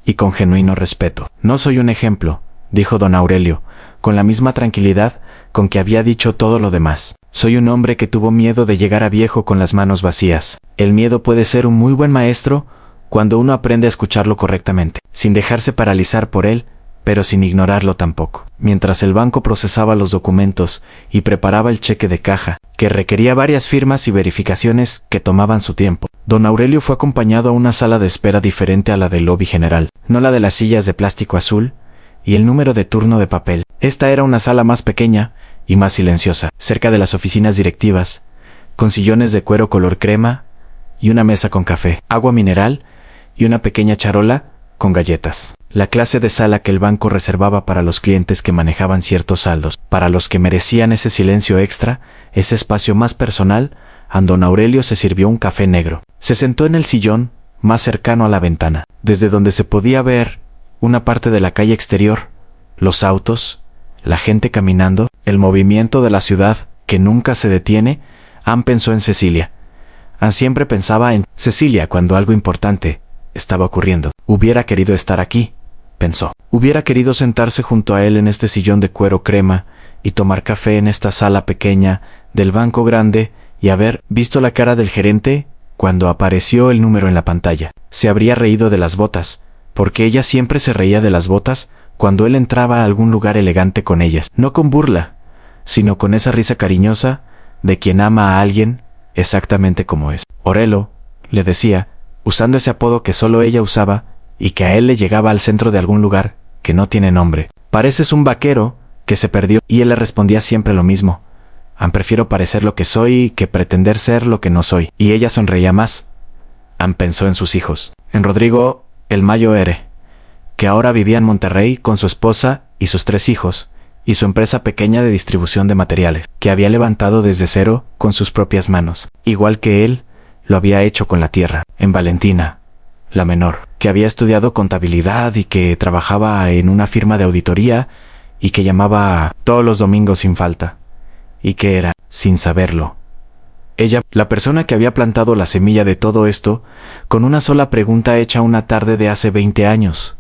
y con genuino respeto. No soy un ejemplo, dijo don Aurelio, con la misma tranquilidad con que había dicho todo lo demás. Soy un hombre que tuvo miedo de llegar a viejo con las manos vacías. El miedo puede ser un muy buen maestro cuando uno aprende a escucharlo correctamente, sin dejarse paralizar por él pero sin ignorarlo tampoco. Mientras el banco procesaba los documentos y preparaba el cheque de caja, que requería varias firmas y verificaciones que tomaban su tiempo, don Aurelio fue acompañado a una sala de espera diferente a la del lobby general, no la de las sillas de plástico azul y el número de turno de papel. Esta era una sala más pequeña y más silenciosa, cerca de las oficinas directivas, con sillones de cuero color crema y una mesa con café, agua mineral y una pequeña charola con galletas. La clase de sala que el banco reservaba para los clientes que manejaban ciertos saldos, para los que merecían ese silencio extra, ese espacio más personal. A don Aurelio se sirvió un café negro. Se sentó en el sillón más cercano a la ventana, desde donde se podía ver una parte de la calle exterior, los autos, la gente caminando, el movimiento de la ciudad que nunca se detiene. Ann pensó en Cecilia. Ann siempre pensaba en Cecilia cuando algo importante estaba ocurriendo. Hubiera querido estar aquí, pensó. Hubiera querido sentarse junto a él en este sillón de cuero crema y tomar café en esta sala pequeña del banco grande y haber visto la cara del gerente cuando apareció el número en la pantalla. Se habría reído de las botas, porque ella siempre se reía de las botas cuando él entraba a algún lugar elegante con ellas, no con burla, sino con esa risa cariñosa de quien ama a alguien exactamente como es. Orelo, le decía, usando ese apodo que solo ella usaba y que a él le llegaba al centro de algún lugar que no tiene nombre. Pareces un vaquero que se perdió, y él le respondía siempre lo mismo. Ann, prefiero parecer lo que soy que pretender ser lo que no soy. Y ella sonreía más. Ann pensó en sus hijos, en Rodrigo, el Mayo R., que ahora vivía en Monterrey con su esposa y sus 3 hijos, y su empresa pequeña de distribución de materiales, que había levantado desde cero con sus propias manos, igual que él lo había hecho con la tierra. En Valentina, la menor, que había estudiado contabilidad y que trabajaba en una firma de auditoría y que llamaba todos los domingos sin falta, y que era, sin saberlo, ella, la persona que había plantado la semilla de todo esto, con una sola pregunta hecha una tarde de hace 20 años.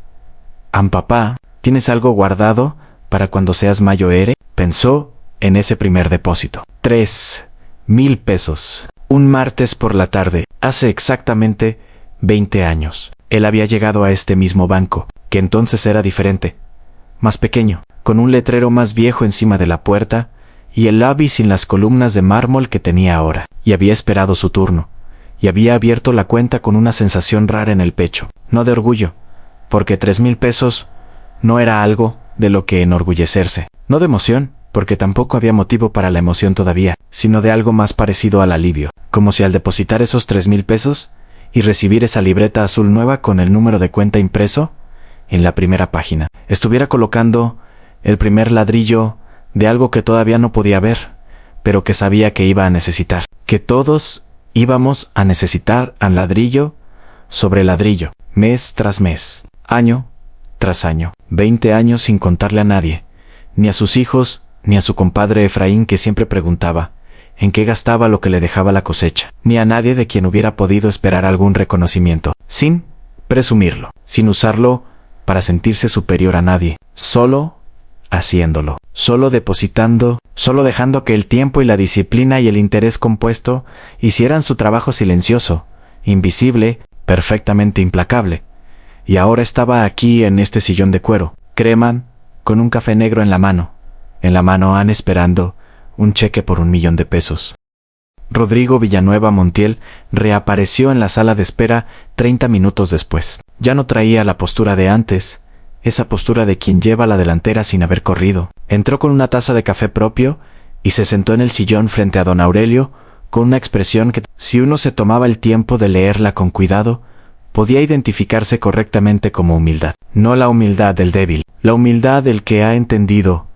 «Ann, papá, ¿tienes algo guardado para cuando seas Mayo R?», pensó en ese primer depósito. 3,000 pesos. Un martes por la tarde, hace exactamente 20 años. Él había llegado a este mismo banco, que entonces era diferente, más pequeño, con un letrero más viejo encima de la puerta y el lobby sin las columnas de mármol que tenía ahora. Y había esperado su turno, y había abierto la cuenta con una sensación rara en el pecho, no de orgullo, porque 3,000 pesos no era algo de lo que enorgullecerse, no de emoción, porque tampoco había motivo para la emoción todavía, sino de algo más parecido al alivio, como si al depositar esos 3,000 pesos y recibir esa libreta azul nueva con el número de cuenta impreso en la primera página, estuviera colocando el primer ladrillo de algo que todavía no podía ver, pero que sabía que iba a necesitar, que todos íbamos a necesitar al ladrillo sobre ladrillo, mes tras mes, año tras año, 20 años sin contarle a nadie, ni a sus hijos, ni a su compadre Efraín, que siempre preguntaba en qué gastaba lo que le dejaba la cosecha, ni a nadie de quien hubiera podido esperar algún reconocimiento, sin presumirlo, sin usarlo para sentirse superior a nadie, solo haciéndolo, solo depositando, solo dejando que el tiempo y la disciplina y el interés compuesto hicieran su trabajo silencioso, invisible, perfectamente implacable. Y ahora estaba aquí en este sillón de cuero, crema, con un café negro en la mano Ann, esperando un cheque por 1,000,000 de pesos. Rodrigo Villanueva Montiel reapareció en la sala de espera 30 minutos después. Ya no traía la postura de antes, esa postura de quien lleva la delantera sin haber corrido. Entró con una taza de café propio y se sentó en el sillón frente a don Aurelio con una expresión que, si uno se tomaba el tiempo de leerla con cuidado, podía identificarse correctamente como humildad. No la humildad del débil, la humildad del que ha entendido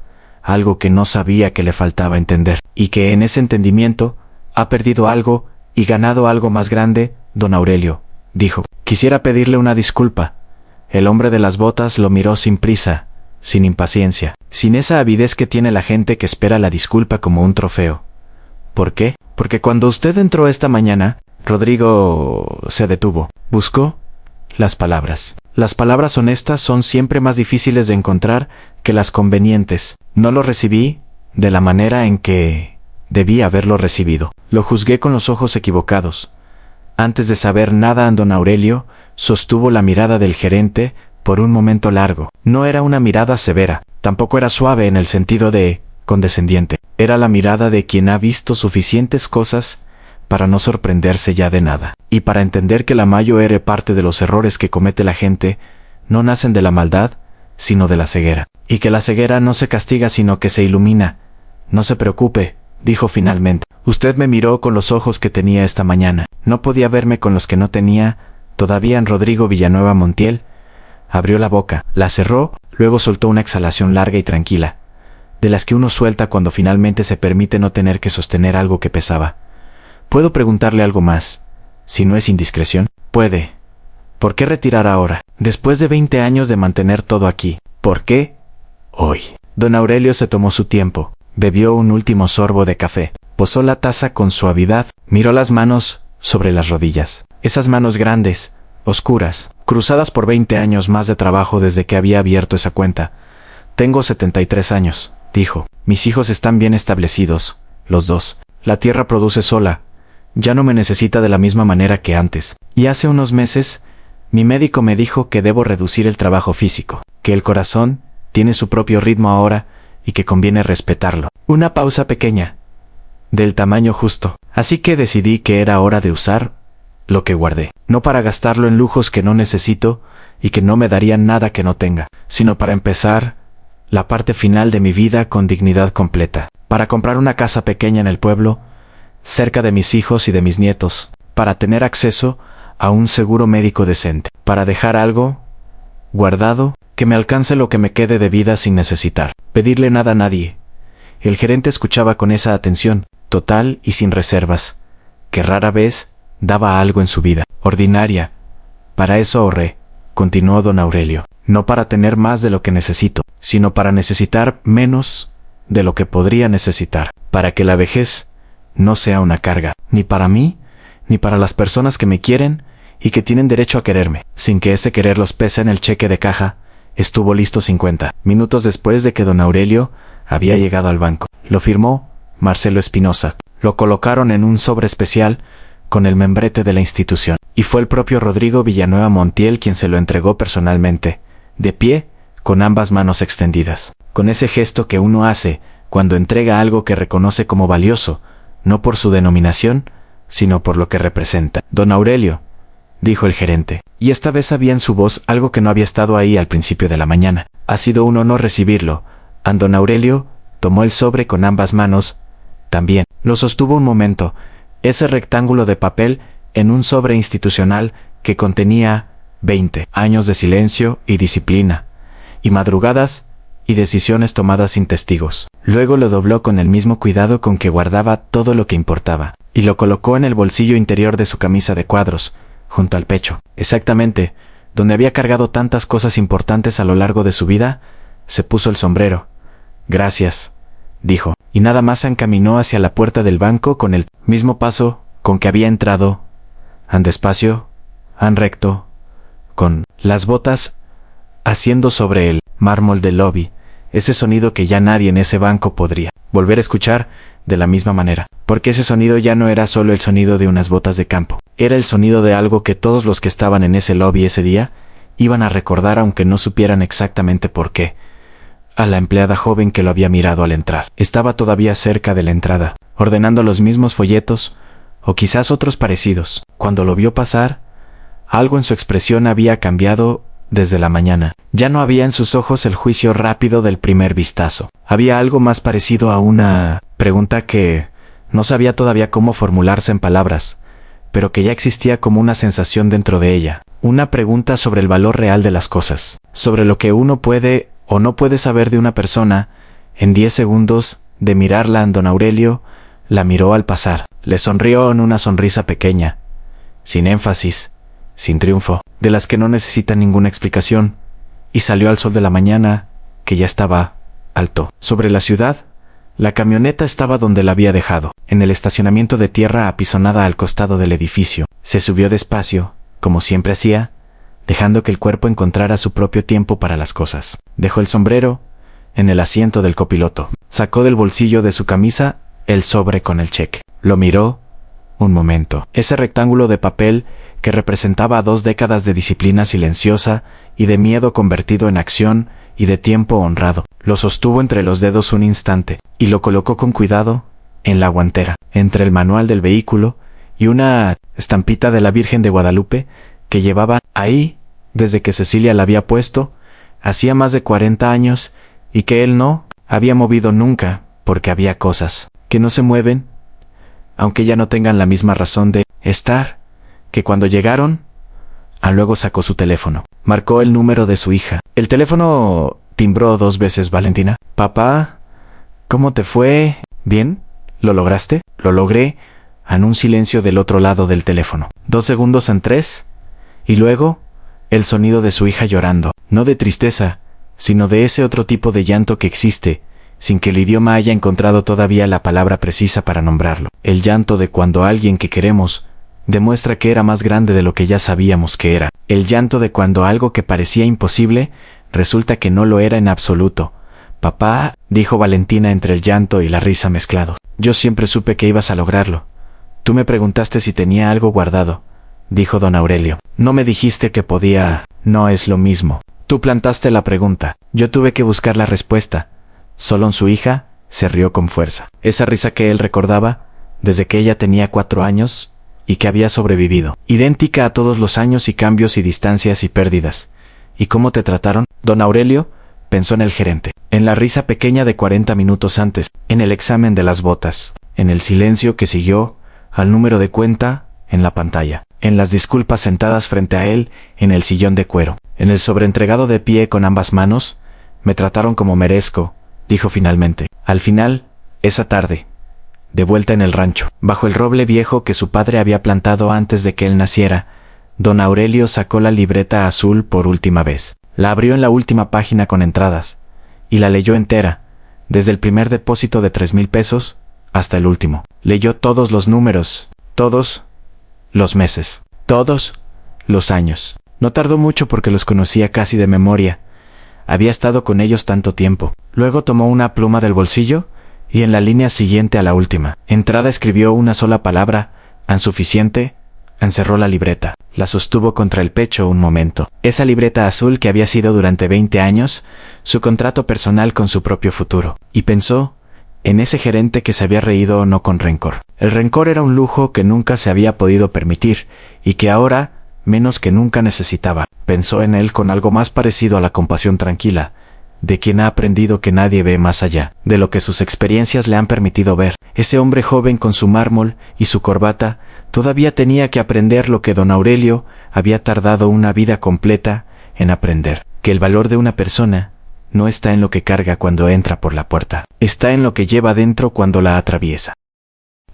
algo que no sabía que le faltaba entender, y que en ese entendimiento ha perdido algo y ganado algo más grande. Don Aurelio dijo: «Quisiera pedirle una disculpa». El hombre de las botas lo miró sin prisa, sin impaciencia, sin esa avidez que tiene la gente que espera la disculpa como un trofeo. ¿Por qué? Porque cuando usted entró esta mañana, Rodrigo se detuvo. Buscó las palabras. Las palabras honestas son siempre más difíciles de encontrar que las convenientes. No lo recibí de la manera en que debía haberlo recibido. Lo juzgué con los ojos equivocados. Antes de saber nada, don Aurelio sostuvo la mirada del gerente por un momento largo. No era una mirada severa, tampoco era suave en el sentido de condescendiente. Era la mirada de quien ha visto suficientes cosas para no sorprenderse ya de nada, y para entender que la mayor parte de los errores que comete la gente no nacen de la maldad, sino de la ceguera, y que la ceguera no se castiga sino que se ilumina. No se preocupe, dijo finalmente. Usted me miró con los ojos que tenía esta mañana. No podía verme con los que no tenía todavía en Rodrigo Villanueva Montiel. Abrió la boca, la cerró, luego soltó una exhalación larga y tranquila, de las que uno suelta cuando finalmente se permite no tener que sostener algo que pesaba. ¿Puedo preguntarle algo más? Si no es indiscreción. Puede. ¿Por qué retirar ahora? Después de 20 años de mantener todo aquí. ¿Por qué? Hoy. Don Aurelio se tomó su tiempo. Bebió un último sorbo de café. Posó la taza con suavidad. Miró las manos sobre las rodillas. Esas manos grandes, oscuras, cruzadas por 20 años más de trabajo desde que había abierto esa cuenta. Tengo 73 años, dijo. Mis hijos están bien establecidos, los dos. La tierra produce sola. Ya no me necesita de la misma manera que antes. Y hace unos meses, mi médico me dijo que debo reducir el trabajo físico, que el corazón tiene su propio ritmo ahora y que conviene respetarlo. Una pausa pequeña, del tamaño justo. Así que decidí que era hora de usar lo que guardé, no para gastarlo en lujos que no necesito y que no me darían nada que no tenga, sino para empezar la parte final de mi vida con dignidad completa, para comprar una casa pequeña en el pueblo, cerca de mis hijos y de mis nietos, para tener acceso a un seguro médico decente, para dejar algo guardado que me alcance lo que me quede de vida sin necesitar pedirle nada a nadie. El gerente escuchaba con esa atención, total y sin reservas, que rara vez daba algo en su vida ordinaria. Para eso ahorré, continuó don Aurelio, no para tener más de lo que necesito, sino para necesitar menos de lo que podría necesitar, para que la vejez no sea una carga, ni para mí, ni para las personas que me quieren y que tienen derecho a quererme, sin que ese querer los pese en el cheque de caja. Estuvo listo 50 minutos después de que don Aurelio había llegado al banco. Lo firmó Marcelo Espinosa. Lo colocaron en un sobre especial con el membrete de la institución, y fue el propio Rodrigo Villanueva Montiel quien se lo entregó personalmente, de pie, con ambas manos extendidas, con ese gesto que uno hace cuando entrega algo que reconoce como valioso, no por su denominación, sino por lo que representa. Don Aurelio, dijo el gerente, y esta vez había en su voz algo que no había estado ahí al principio de la mañana. Ha sido un honor recibirlo. Don Aurelio tomó el sobre con ambas manos, también. Lo sostuvo un momento, ese rectángulo de papel en un sobre institucional que contenía 20 años de silencio y disciplina, y madrugadas y decisiones tomadas sin testigos. Luego lo dobló con el mismo cuidado con que guardaba todo lo que importaba, y lo colocó en el bolsillo interior de su camisa de cuadros, junto al pecho. Exactamente, donde había cargado tantas cosas importantes a lo largo de su vida, se puso el sombrero. Gracias, dijo, y nada más se encaminó hacia la puerta del banco con el mismo paso con que había entrado. An despacio, an recto, con las botas haciendo sobre el mármol del lobby, ese sonido que ya nadie en ese banco podría volver a escuchar de la misma manera, porque ese sonido ya no era solo el sonido de unas botas de campo, era el sonido de algo que todos los que estaban en ese lobby ese día iban a recordar aunque no supieran exactamente por qué. A la empleada joven que lo había mirado al entrar. Estaba todavía cerca de la entrada, ordenando los mismos folletos, o quizás otros parecidos. Cuando lo vio pasar, algo en su expresión había cambiado desde la mañana. Ya no había en sus ojos el juicio rápido del primer vistazo. Había algo más parecido a una pregunta que no sabía todavía cómo formularse en palabras, pero que ya existía como una sensación dentro de ella. Una pregunta sobre el valor real de las cosas, sobre lo que uno puede o no puede saber de una persona. En 10 segundos de mirarla, don Aurelio la miró al pasar. Le sonrió en una sonrisa pequeña, sin énfasis, sin triunfo, de las que no necesitan ninguna explicación, y salió al sol de la mañana, que ya estaba alto. Sobre la ciudad, la camioneta estaba donde la había dejado, en el estacionamiento de tierra apisonada al costado del edificio. Se subió despacio, como siempre hacía, dejando que el cuerpo encontrara su propio tiempo para las cosas. Dejó el sombrero en el asiento del copiloto. Sacó del bolsillo de su camisa el sobre con el cheque. Lo miró un momento. Ese rectángulo de papel que representaba 2 décadas de disciplina silenciosa y de miedo convertido en acción y de tiempo honrado. Lo sostuvo entre los dedos un instante y lo colocó con cuidado en la guantera, entre el manual del vehículo y una estampita de la Virgen de Guadalupe que llevaba ahí desde que Cecilia la había puesto hacía más de 40 años y que él no había movido nunca, porque había cosas que no se mueven, aunque ya no tengan la misma razón de estar, que cuando llegaron, luego sacó su teléfono. Marcó el número de su hija. El teléfono timbró 2 veces. Valentina. Papá, ¿cómo te fue? ¿Bien? ¿Lo lograste? Lo logré. En un silencio del otro lado del teléfono. 2 segundos en 3. Y luego, el sonido de su hija llorando. No de tristeza, sino de ese otro tipo de llanto que existe, sin que el idioma haya encontrado todavía la palabra precisa para nombrarlo. El llanto de cuando alguien que queremos demuestra que era más grande de lo que ya sabíamos que era. El llanto de cuando algo que parecía imposible resulta que no lo era en absoluto. Papá, dijo Valentina entre el llanto y la risa mezclados. Yo siempre supe que ibas a lograrlo. Tú me preguntaste si tenía algo guardado, dijo don Aurelio. No me dijiste que podía. No es lo mismo. Tú plantaste la pregunta. Yo tuve que buscar la respuesta. Solón, su hija, se rió con fuerza. Esa risa que él recordaba desde que ella tenía 4 años y que había sobrevivido. Idéntica a todos los años y cambios y distancias y pérdidas. ¿Y cómo te trataron? Don Aurelio pensó en el gerente, en la risa pequeña de 40 minutos antes, en el examen de las botas, en el silencio que siguió al número de cuenta en la pantalla, en las disculpas sentadas frente a él en el sillón de cuero, en el sobreentregado de pie con ambas manos. Me trataron como merezco, dijo finalmente. Al final, esa tarde, de vuelta en el rancho, bajo el roble viejo que su padre había plantado antes de que él naciera, don Aurelio sacó la libreta azul por última vez. La abrió en la última página con entradas, y la leyó entera, desde el primer depósito de 3,000 pesos hasta el último. Leyó todos los números, todos los meses, todos los años. No tardó mucho porque los conocía casi de memoria. Había estado con ellos tanto tiempo. Luego tomó una pluma del bolsillo y en la línea siguiente a la última entrada escribió una sola palabra, insuficiente. Encerró la libreta, la sostuvo contra el pecho un momento. Esa libreta azul que había sido durante 20 años su contrato personal con su propio futuro. Y pensó en ese gerente que se había reído no con rencor. El rencor era un lujo que nunca se había podido permitir y que ahora menos que nunca necesitaba. Pensó en él con algo más parecido a la compasión tranquila, de quien ha aprendido que nadie ve más allá de lo que sus experiencias le han permitido ver. Ese hombre joven con su mármol y su corbata todavía tenía que aprender lo que don Aurelio había tardado una vida completa en aprender, que el valor de una persona no está en lo que carga cuando entra por la puerta, está en lo que lleva dentro cuando la atraviesa.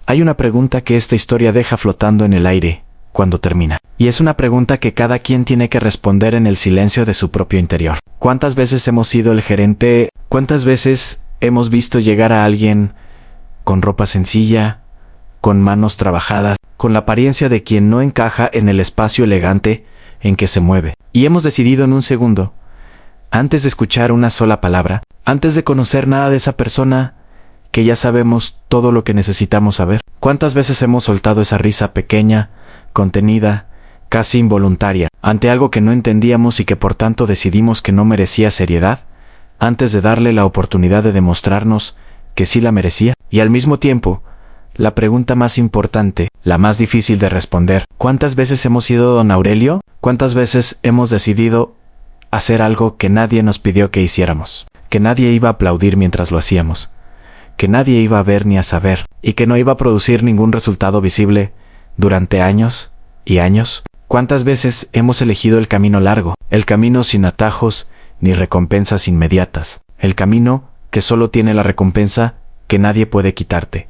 Hay una pregunta que esta historia deja flotando en el aire cuando termina, y es una pregunta que cada quien tiene que responder en el silencio de su propio interior. ¿Cuántas veces hemos sido el gerente? ¿Cuántas veces hemos visto llegar a alguien con ropa sencilla, con manos trabajadas, con la apariencia de quien no encaja en el espacio elegante en que se mueve? Y hemos decidido en un segundo, antes de escuchar una sola palabra, antes de conocer nada de esa persona, que ya sabemos todo lo que necesitamos saber. ¿Cuántas veces hemos soltado esa risa pequeña, contenida, casi involuntaria, ante algo que no entendíamos y que por tanto decidimos que no merecía seriedad, antes de darle la oportunidad de demostrarnos que sí la merecía? Y al mismo tiempo, la pregunta más importante, la más difícil de responder, ¿cuántas veces hemos sido don Aurelio? ¿Cuántas veces hemos decidido hacer algo que nadie nos pidió que hiciéramos? Que nadie iba a aplaudir mientras lo hacíamos, que nadie iba a ver ni a saber, y que no iba a producir ningún resultado visible durante años y años. ¿Cuántas veces hemos elegido el camino largo, el camino sin atajos ni recompensas inmediatas, el camino que solo tiene la recompensa que nadie puede quitarte,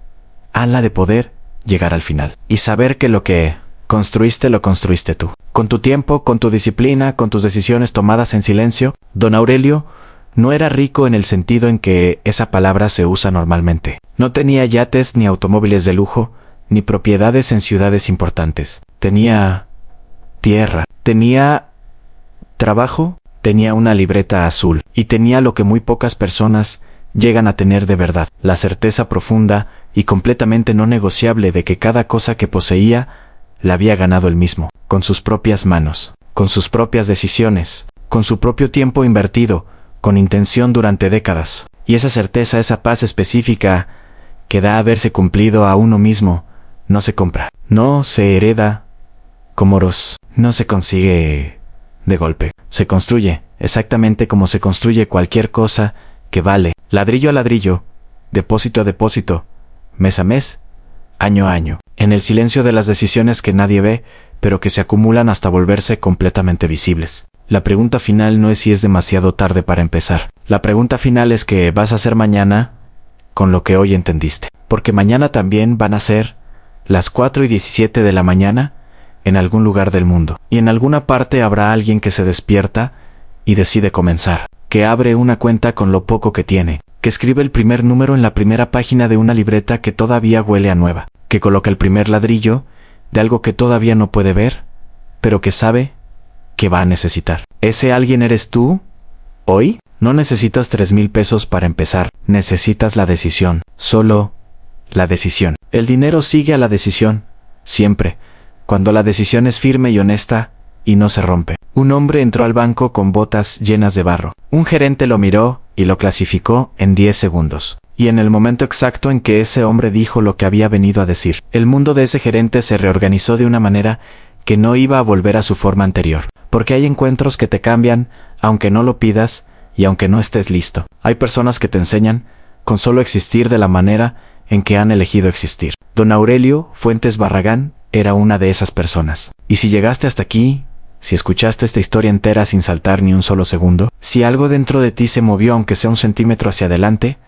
la de poder llegar al final y saber que lo que construiste lo construiste tú, con tu tiempo, con tu disciplina, con tus decisiones tomadas en silencio? Don Aurelio no era rico en el sentido en que esa palabra se usa normalmente. No tenía yates ni automóviles de lujo, ni propiedades en ciudades importantes. Tenía tierra, tenía trabajo, tenía una libreta azul, y tenía lo que muy pocas personas llegan a tener de verdad, la certeza profunda y completamente no negociable de que cada cosa que poseía la había ganado él mismo, con sus propias manos, con sus propias decisiones, con su propio tiempo invertido, con intención durante décadas. Y esa certeza, esa paz específica que da haberse cumplido a uno mismo, no se compra, no se hereda como oros, no se consigue de golpe. Se construye, exactamente como se construye cualquier cosa que vale, ladrillo a ladrillo, depósito a depósito, mes a mes, año a año, en el silencio de las decisiones que nadie ve, pero que se acumulan hasta volverse completamente visibles. La pregunta final no es si es demasiado tarde para empezar. La pregunta final es qué vas a hacer mañana con lo que hoy entendiste. Porque mañana también van a ser las 4:17 de la mañana en algún lugar del mundo. Y en alguna parte habrá alguien que se despierta y decide comenzar. Que abre una cuenta con lo poco que tiene. Que escribe el primer número en la primera página de una libreta que todavía huele a nueva. Que coloca el primer ladrillo de algo que todavía no puede ver, pero que sabe que va a necesitar. ¿Ese alguien eres tú? ¿Hoy? No necesitas 3,000 pesos para empezar. Necesitas la decisión. Solo la decisión. El dinero sigue a la decisión. Siempre. Cuando la decisión es firme y honesta y no se rompe. Un hombre entró al banco con botas llenas de barro. Un gerente lo miró y lo clasificó en 10 segundos. Y en el momento exacto en que ese hombre dijo lo que había venido a decir, el mundo de ese gerente se reorganizó de una manera que no iba a volver a su forma anterior. Porque hay encuentros que te cambian, aunque no lo pidas y aunque no estés listo. Hay personas que te enseñan con solo existir de la manera en que han elegido existir. Don Aurelio Fuentes Barragán era una de esas personas. Y si llegaste hasta aquí, si escuchaste esta historia entera sin saltar ni un solo segundo, si algo dentro de ti se movió aunque sea 1 centímetro hacia adelante,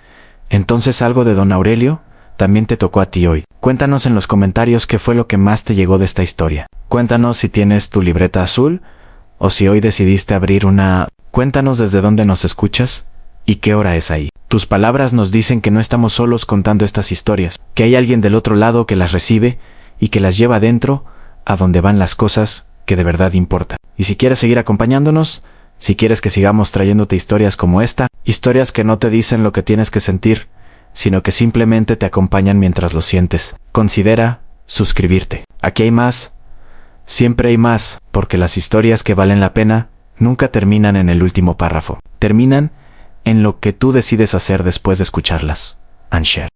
entonces algo de Don Aurelio también te tocó a ti hoy. Cuéntanos en los comentarios qué fue lo que más te llegó de esta historia. Cuéntanos si tienes tu libreta azul o si hoy decidiste abrir una... Cuéntanos desde dónde nos escuchas y qué hora es ahí. Tus palabras nos dicen que no estamos solos contando estas historias, que hay alguien del otro lado que las recibe y que las lleva adentro a donde van las cosas que de verdad importan. Y si quieres seguir acompañándonos, si quieres que sigamos trayéndote historias como esta, historias que no te dicen lo que tienes que sentir, sino que simplemente te acompañan mientras lo sientes, considera suscribirte. Aquí hay más, siempre hay más, porque las historias que valen la pena nunca terminan en el último párrafo. Terminan en lo que tú decides hacer después de escucharlas. And share.